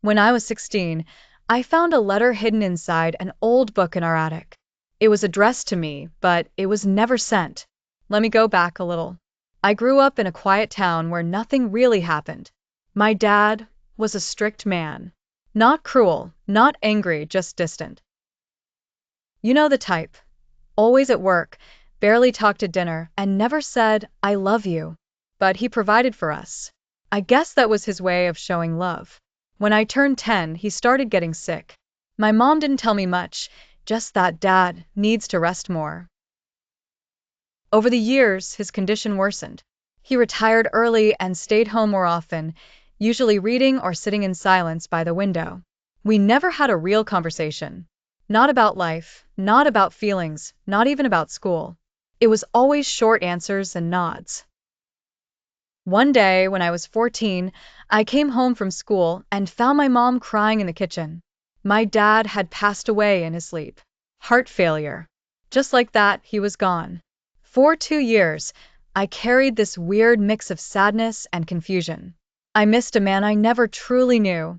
When I was 16, I found a letter hidden inside an old book in our attic. It was addressed to me, but it was never sent. Let me go back a little. I grew up in a quiet town where nothing really happened. My dad was a strict man. Not cruel, not angry, just distant. You know the type. Always at work, barely talked at dinner, and never said, I love you. But he provided for us. I guess that was his way of showing love. When I turned 10, he started getting sick. My mom didn't tell me much, just that dad needs to rest more. Over the years, his condition worsened. He retired early and stayed home more often, usually reading or sitting in silence by the window. We never had a real conversation. Not about life, not about feelings, not even about school. It was always short answers and nods. One day, when I was 14, I came home from school and found my mom crying in the kitchen. My dad had passed away in his sleep. Heart failure. Just like that, he was gone. For 2 years, I carried this weird mix of sadness and confusion. I missed a man I never truly knew.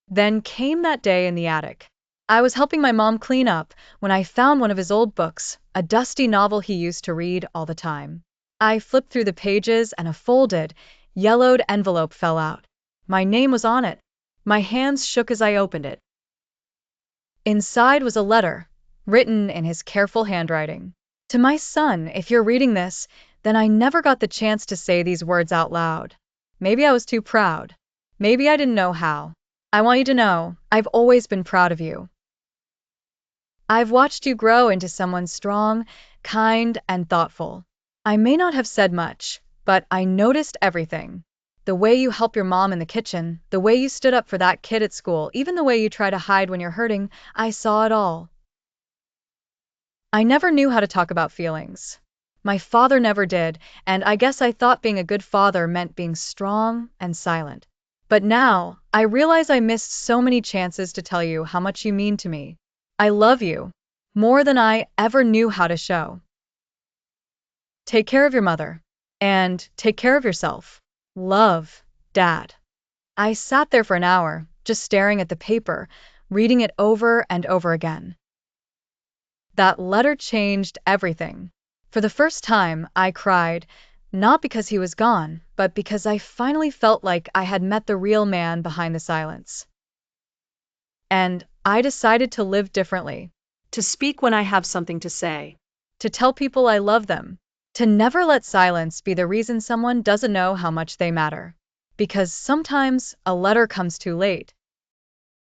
Then came that day in the attic. I was helping my mom clean up when I found one of his old books, a dusty novel he used to read all the time. I flipped through the pages and a folded, yellowed envelope fell out. My name was on it. My hands shook as I opened it. Inside was a letter, written in his careful handwriting. To my son, if you're reading this, then I never got the chance to say these words out loud. Maybe I was too proud. Maybe I didn't know how. I want you to know, I've always been proud of you. I've watched you grow into someone strong, kind, and thoughtful. I may not have said much, but I noticed everything. The way you help your mom in the kitchen, the way you stood up for that kid at school, even the way you try to hide when you're hurting, I saw it all. I never knew how to talk about feelings. My father never did, and I guess I thought being a good father meant being strong and silent. But now, I realize I missed so many chances to tell you how much you mean to me. I love you, more than I ever knew how to show. Take care of your mother. And take care of yourself. Love, Dad. I sat there for an hour, just staring at the paper, reading it over and over again. That letter changed everything. For the first time, I cried, not because he was gone, but because I finally felt like I had met the real man behind the silence. And I decided to live differently. To speak when I have something to say. To tell people I love them. To never let silence be the reason someone doesn't know how much they matter. Because sometimes a letter comes too late.